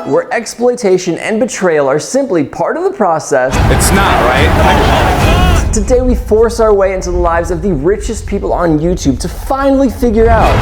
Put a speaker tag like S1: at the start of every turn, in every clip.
S1: spot where exploitation and betrayal are simply part of the process.
S2: It's not, right?
S1: Today we force our way into the lives of the richest people on YouTube to finally figure out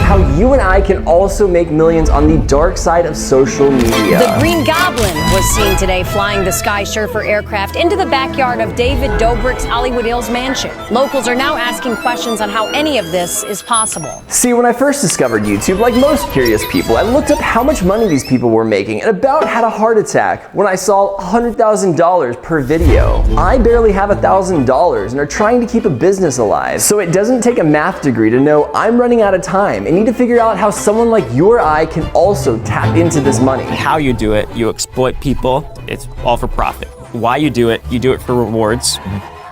S1: how you and I can also make millions on the dark side of social media.
S3: The Green Goblin was seen today flying the SkySurfer Aircraft into the backyard of David Dobrik's Hollywood Hills mansion. Locals are now asking questions on how any of this is possible.
S1: See, when I first discovered YouTube, like most curious people, I looked up how much money these people were making and about had a heart attack when I saw $100,000 per video. I barely have $1,000 and are trying to keep a business alive. So it doesn't take a math degree to know I'm running out of time and need to figure out how someone like you or I can also tap into this money.
S4: How you do it, you exploit people, it's all for profit. Why you do it for rewards.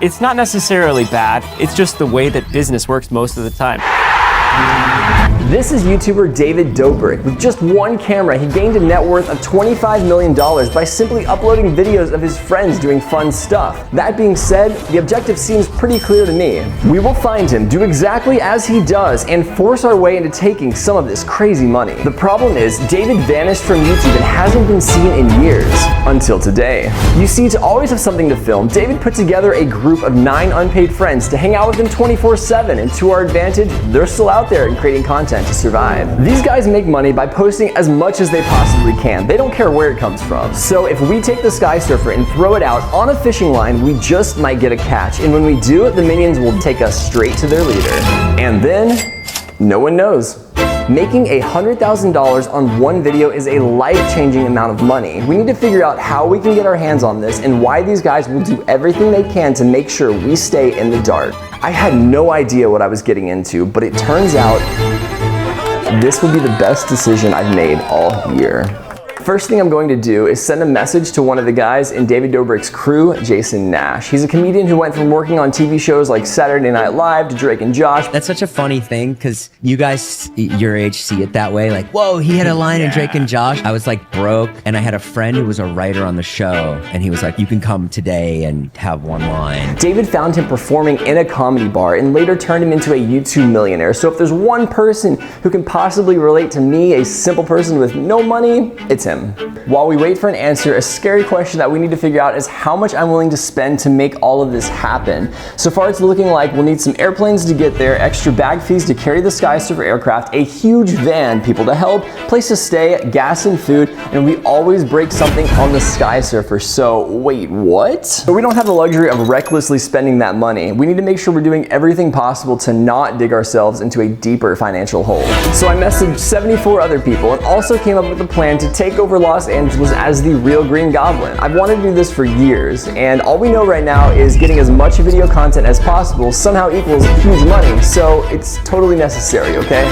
S4: It's not necessarily bad, it's just the way that business works most of the time.
S1: This is YouTuber David Dobrik. With just one camera, he gained a net worth of $25 million by simply uploading videos of his friends doing fun stuff. That being said, the objective seems pretty clear to me. We will find him, do exactly as he does, and force our way into taking some of this crazy money. The problem is, David vanished from YouTube and hasn't been seen in years. Until today. You see, to always have something to film, David put together a group of 9 unpaid friends to hang out with him 24/7, and to our advantage, they're still out there and creating content to survive. These guys make money by posting as much as they possibly can. They don't care where it comes from. So if we take the SkySurfer and throw it out on a fishing line, we just might get a catch. And when we do, the minions will take us straight to their leader. And then, no one knows. Making $100,000 on one video is a life-changing amount of money. We need to figure out how we can get our hands on this and why these guys will do everything they can to make sure we stay in the dark. I had no idea what I was getting into, but it turns out this will be the best decision I've made all year. First thing I'm going to do is send a message to one of the guys in David Dobrik's crew, Jason Nash. He's a comedian who went from working on TV shows like Saturday Night Live to Drake and Josh.
S5: That's such a funny thing because you guys your age see it that way. Like, whoa, he had a line in Drake and Josh. I was like broke and I had a friend who was a writer on the show and he was like, you can come today and have one line.
S1: David found him performing in a comedy bar and later turned him into a YouTube millionaire. So if there's one person who can possibly relate to me, a simple person with no money, it's him. While we wait for an answer, a scary question that we need to figure out is how much I'm willing to spend to make all of this happen. So far it's looking like we'll need some airplanes to get there, extra bag fees to carry the SkySurfer Aircraft, a huge van, people to help, place to stay, gas and food, and we always break something on the SkySurfer. So wait, what? But we don't have the luxury of recklessly spending that money. We need to make sure we're doing everything possible to not dig ourselves into a deeper financial hole. So I messaged 74 other people and also came up with a plan to take over Los Angeles as the real Green Goblin. I've wanted to do this for years, and all we know right now is getting as much video content as possible somehow equals huge money, so it's totally necessary, okay?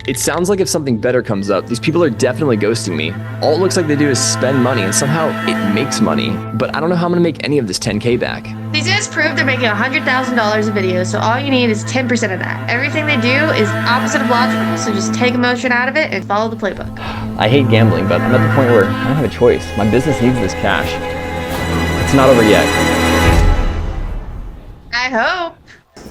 S1: It sounds like if something better comes up, these people are definitely ghosting me. All it looks like they do is spend money, and somehow it makes money. But I don't know how I'm gonna make any of this 10K back.
S6: These guys prove they're making $100,000 a video, so all you need is 10% of that. Everything they do is opposite of logical, so just take emotion out of it and follow the playbook.
S1: I hate gambling, but I'm at the point where I don't have a choice. My business needs this cash. It's not over yet.
S6: I hope.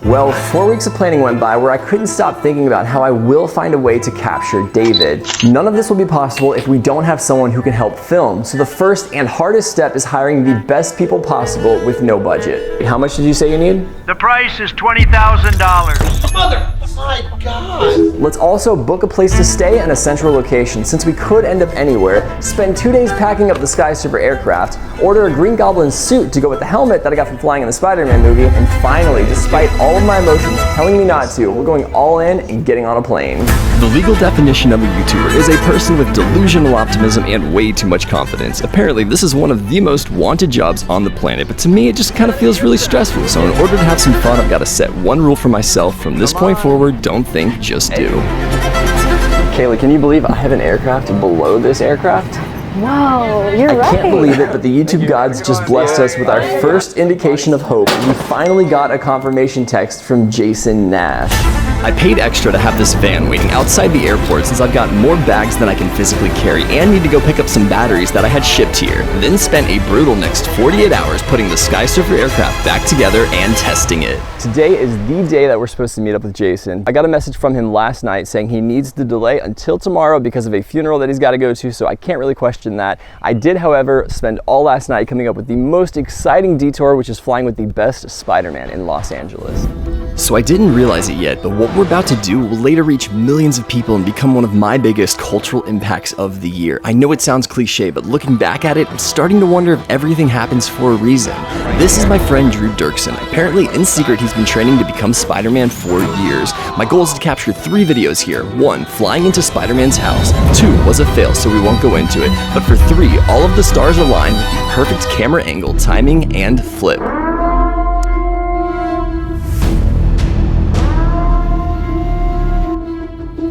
S1: Well, 4 weeks of planning went by where I couldn't stop thinking about how I will find a way to capture David. None of this will be possible if we don't have someone who can help film. So the first and hardest step is hiring the best people possible with no budget. How much did you say you need?
S7: The price is $20,000.
S8: Mother, my God.
S1: Let's also book a place to stay and a central location since we could end up anywhere, spend 2 days packing up the SkySurfer Aircraft, order a Green Goblin suit to go with the helmet that I got from flying in the Spider-Man movie, and finally, despite all of my emotions telling me not to, we're going all in and getting on a plane.
S9: The legal definition of a YouTuber is a person with delusional optimism and way too much confidence. Apparently, this is one of the most wanted jobs on the planet, but to me, it just kind of feels really stressful. So in order to have some fun, I've got to set one rule for myself. From this point forward, don't think, just do.
S1: Kayla, can you believe I have an aircraft below this aircraft?
S3: Whoa, you're right.
S1: I can't believe it, but the YouTube gods just blessed us with our first indication of hope. We finally got a confirmation text from Jason Nash.
S9: I paid extra to have this van waiting outside the airport since I've got more bags than I can physically carry and need to go pick up some batteries that I had shipped here. Then spent a brutal next 48 hours putting the SkySurfer Aircraft back together and testing it.
S1: Today is the day that we're supposed to meet up with Jason. I got a message from him last night saying he needs to delay until tomorrow because of a funeral that he's got to go to, so I can't really question that. I did, however, spend all last night coming up with the most exciting detour, which is flying with the best Spider-Man in Los Angeles.
S9: So I didn't realize it yet, but what we're about to do will later reach millions of people and become one of my biggest cultural impacts of the year. I know it sounds cliche, but looking back at it, I'm starting to wonder if everything happens for a reason. This is my friend Drew Dirksen. Apparently, in secret, he's been training to become Spider-Man for years. My goal is to capture 3 videos here. 1, flying into Spider-Man's house. 2 was a fail, so we won't go into it. But for 3, all of the stars aligned with the perfect camera angle, timing, and flip.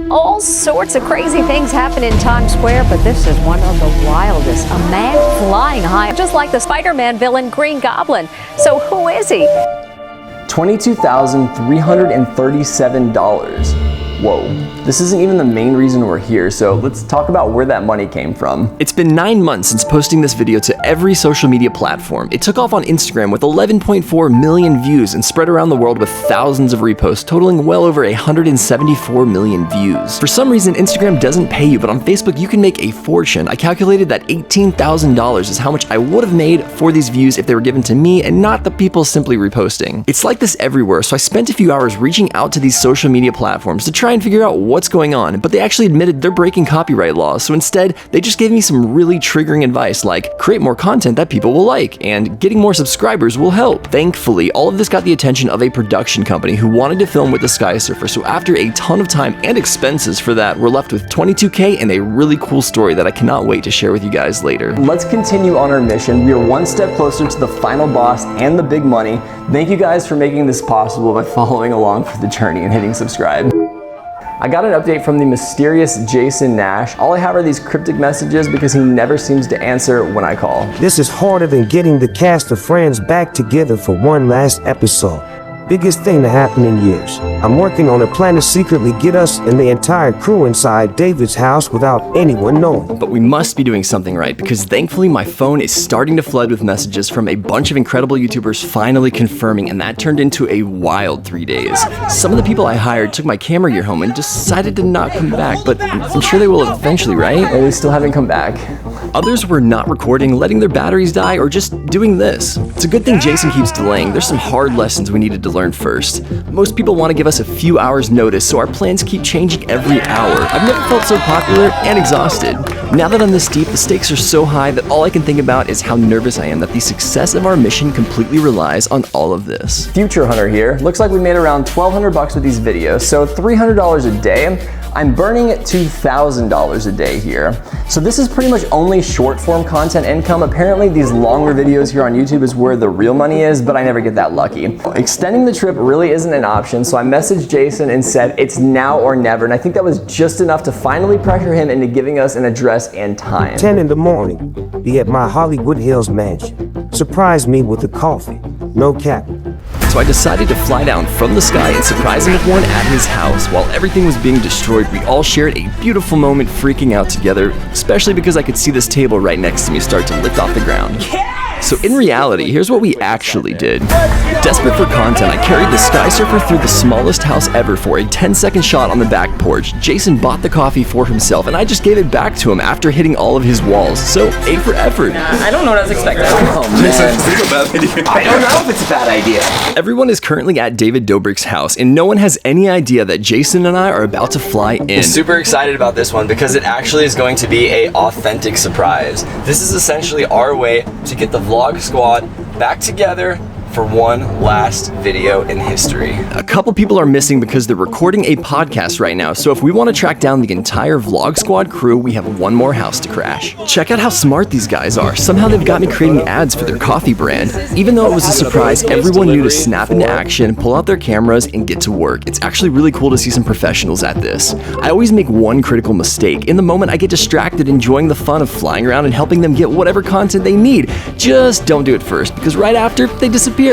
S3: All sorts of crazy things happen in Times Square, but this is one of the wildest. A man flying high, just like the Spider-Man villain Green Goblin. So who is he?
S1: $22,337. Whoa, this isn't even the main reason we're here, so let's talk about where that money came from.
S9: It's been 9 months since posting this video to every social media platform. It took off on Instagram with 11.4 million views and spread around the world with thousands of reposts, totaling well over 174 million views. For some reason, Instagram doesn't pay you, but on Facebook you can make a fortune. I calculated that $18,000 is how much I would have made for these views if they were given to me and not the people simply reposting. It's like this everywhere, so I spent a few hours reaching out to these social media platforms to try and figure out what's going on, but they actually admitted they're breaking copyright laws, so instead they just gave me some really triggering advice like create more content that people will like and getting more subscribers will help. Thankfully, all of this got the attention of a production company who wanted to film with the SkySurfer, so after a ton of time and expenses for that, we're left with $22K and a really cool story that I cannot wait to share with you guys later.
S1: Let's continue on our mission. We are one step closer to the final boss and the big money. Thank you guys for making this possible by following along for the journey and hitting subscribe. I got an update from the mysterious Jason Nash. All I have are these cryptic messages because he never seems to answer when I call.
S10: This is harder than getting the cast of Friends back together for one last episode. Biggest thing to happen in years. I'm working on a plan to secretly get us and the entire crew inside David's house without anyone knowing.
S9: But we must be doing something right because thankfully my phone is starting to flood with messages from a bunch of incredible YouTubers finally confirming, and that turned into a wild 3 days. Some of the people I hired took my camera gear home and decided to not come back, but I'm sure they will eventually, right?
S1: And they still haven't come back.
S9: Others were not recording, letting their batteries die, or just doing this. It's a good thing Jason keeps delaying. There's some hard lessons we needed to learn first. Most people want to give us a few hours notice, so our plans keep changing every hour. I've never felt so popular and exhausted. Now that I'm this deep, the stakes are so high that all I can think about is how nervous I am that the success of our mission completely relies on all of this.
S1: Future Hunter here. Looks like we made around $1,200 with these videos, so $300 a day. I'm burning $2,000 a day here. So this is pretty much only short form content income. Apparently these longer videos here on YouTube is where the real money is, but I never get that lucky. Extending the trip really isn't an option, so I messaged Jason and said it's now or never, and I think that was just enough to finally pressure him into giving us an address and time.
S10: 10 in the morning, be at my Hollywood Hills mansion. Surprise me with a coffee. No cap.
S9: So I decided to fly down from the sky and surprise him with one at his house. While everything was being destroyed, we all shared a beautiful moment freaking out together, especially because I could see this table right next to me start to lift off the ground. So in reality, here's what we actually did. Desperate for content, I carried the SkySurfer through the smallest house ever for a 10-second shot on the back porch. Jason bought the coffee for himself, and I just gave it back to him after hitting all of his walls. So, A for effort.
S1: I don't know what I was expecting. Oh man. I don't know if it's a bad idea.
S9: Everyone is currently at David Dobrik's house, and no one has any idea that Jason and I are about to fly in.
S1: Super excited about this one because it actually is going to be an authentic surprise. This is essentially our way to get the vlog squad back together for one last video in history.
S9: A couple people are missing because they're recording a podcast right now, so if we want to track down the entire Vlog Squad crew, we have one more house to crash. Check out how smart these guys are. Somehow they've got me creating ads for their coffee brand. Even though it was a surprise, everyone knew to snap into action, pull out their cameras, and get to work. It's actually really cool to see some professionals at this. I always make one critical mistake. In the moment, I get distracted enjoying the fun of flying around and helping them get whatever content they need. Just don't do it first, because right after, they disappear.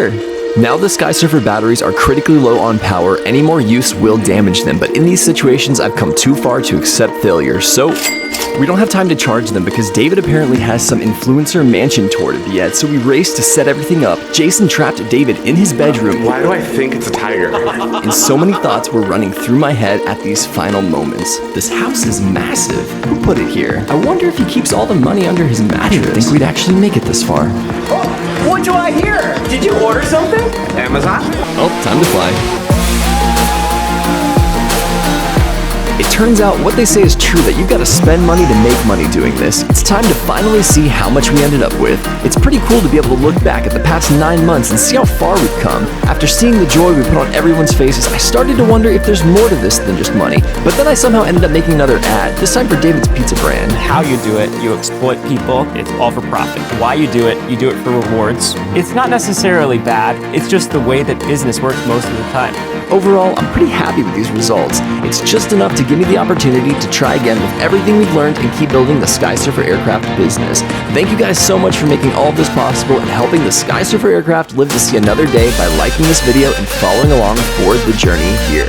S9: Now the SkySurfer batteries are critically low on power, any more use will damage them, but in these situations I've come too far to accept failure, so we don't have time to charge them because David apparently has some influencer mansion tour to be at, so we race to set everything up. Jason trapped David in his bedroom.
S2: Why do I think it's a tiger?
S9: And so many thoughts were running through my head at these final moments. This house is massive. Who put it here? I wonder if he keeps all the money under his mattress. I didn't think we'd actually make it this far.
S1: Oh, what do I hear? Did you order something?
S2: Amazon?
S9: Oh, time to fly. It turns out what they say is true, that you've got to spend money to make money doing this. It's time to finally see how much we ended up with. It's pretty cool to be able to look back at the past 9 months and see how far we've come. After seeing the joy we put on everyone's faces, I started to wonder if there's more to this than just money. But then I somehow ended up making another ad, this time for David's Pizza brand.
S4: How you do it, you exploit people, it's all for profit. Why you do it for rewards. It's not necessarily bad, it's just the way that business works most of the time.
S9: Overall, I'm pretty happy with these results. It's just enough to give me the opportunity to try again with everything we've learned and keep building the SkySurfer Aircraft business. Thank you guys so much for making all of this possible and helping the SkySurfer Aircraft live to see another day by liking this video and following along for the journey here.